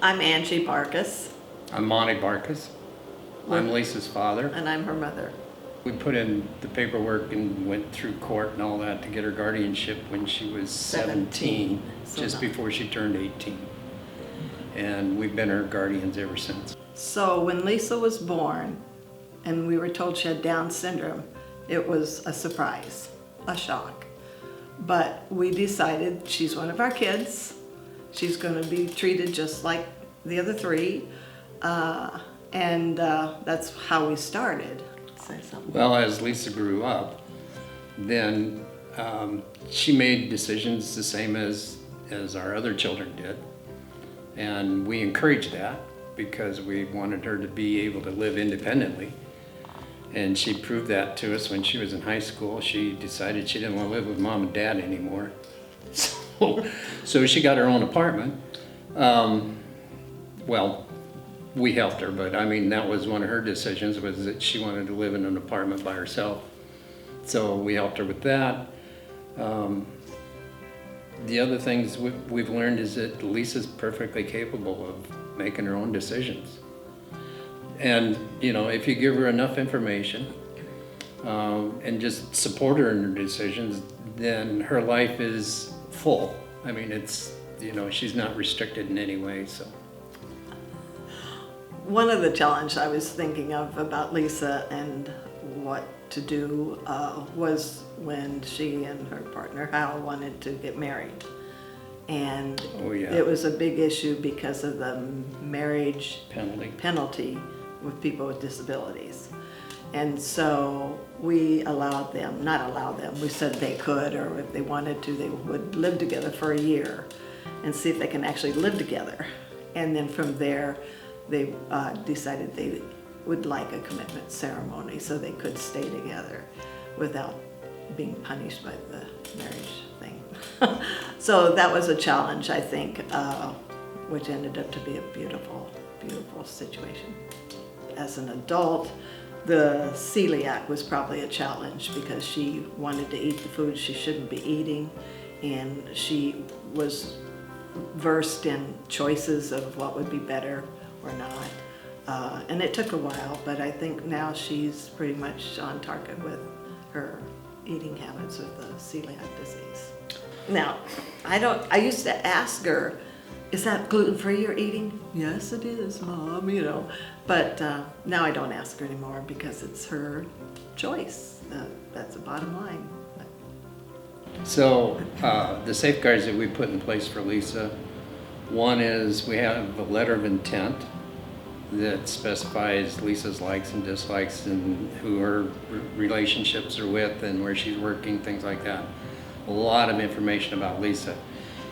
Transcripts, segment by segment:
I'm Angie Barkus, I'm Monty Barkus. I'm Lisa's father. and I'm her mother. We put in the paperwork and went through court and all that to get her guardianship when she was 17, So just not- before she turned 18. And we've been her guardians ever since. So when Lisa was born and we were told she had Down syndrome, it was a surprise, a shock. But we decided she's one of our kids. She's going to be treated just like the other three. And that's how we started. Say something. Well, as Lisa grew up, then she made decisions the same as our other children did. And we encouraged that because we wanted her to be able to live independently. And she proved that to us when she was in high school. She decided she didn't want to live with mom and dad anymore. So she got her own apartment. Well, we helped her, but I mean, that was one of her decisions, was that she wanted to live in an apartment by herself. So we helped her with that. The other things we've learned is that Lisa's perfectly capable of making her own decisions. And, you know, if you give her enough information and just support her in her decisions, then her life is full. I mean, it's, you know, she's not restricted in any way, so. One of the challenges I was thinking of about Lisa and what to do was when she and her partner Hal wanted to get married. And Oh, yeah. it was a big issue because of the marriage Penalty. with people with disabilities. And so we allowed them, not allowed them, we said they could, or if they wanted to, they would live together for a year and see if they can actually live together. And then from there, they decided they would like a commitment ceremony so they could stay together without being punished by the marriage thing. So that was a challenge, I think, which ended up to be a beautiful, beautiful situation. As an adult, the celiac was probably a challenge because she wanted to eat the food she shouldn't be eating, and she was versed in choices of what would be better or not. And it took a while, but I think now she's pretty much on target with her eating habits with the celiac disease. Now, I used to ask her, is that gluten-free you're eating? Yes, it is, Mom, you know. But now I don't ask her anymore because it's her choice. That's the bottom line. So the safeguards that we put in place for Lisa, one is we have a letter of intent that specifies Lisa's likes and dislikes and who her relationships are with and where she's working, things like that. A lot of information about Lisa.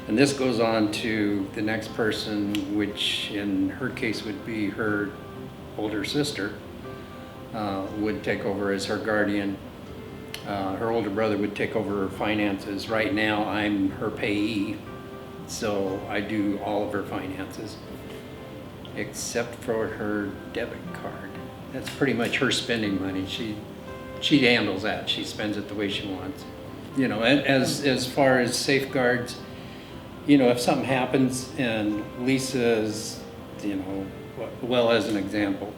And this goes on to the next person, which in her case would be her older sister, would take over as her guardian. Her older brother would take over her finances. Right now, I'm her payee, so I do all of her finances, except for her debit card. That's pretty much her spending money. She handles that. She spends it the way she wants. You know, as far as safeguards, you know, if something happens and Lisa's, you know, well, as an example,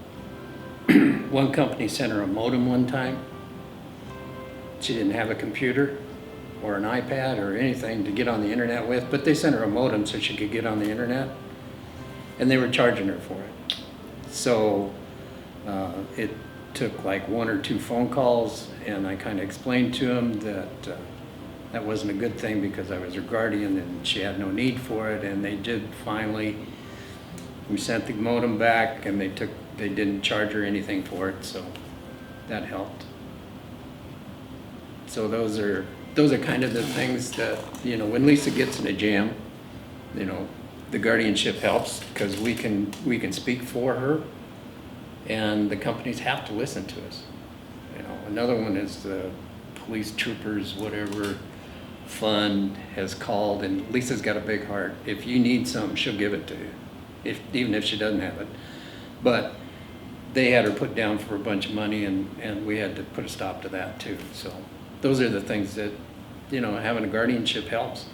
one company sent her a modem one time. She didn't have a computer or an iPad or anything to get on the internet with, but they sent her a modem so she could get on the internet, and they were charging her for it. So it took like 1 or 2 phone calls, and I kind of explained to them that that wasn't a good thing because I was her guardian and she had no need for it, and they did finally. We sent the modem back, and they didn't charge her anything for it, so that helped. So those are kind of the things that, you know, when Lisa gets in a jam, you know, the guardianship helps because we can speak for her, and the companies have to listen to us. You know, another one is the police troopers, whatever fund has called, and Lisa's got a big heart. If you need something, she'll give it to you, even if she doesn't have it. But they had her put down for a bunch of money, and we had to put a stop to that too. So those are the things that, you know, having a guardianship helps.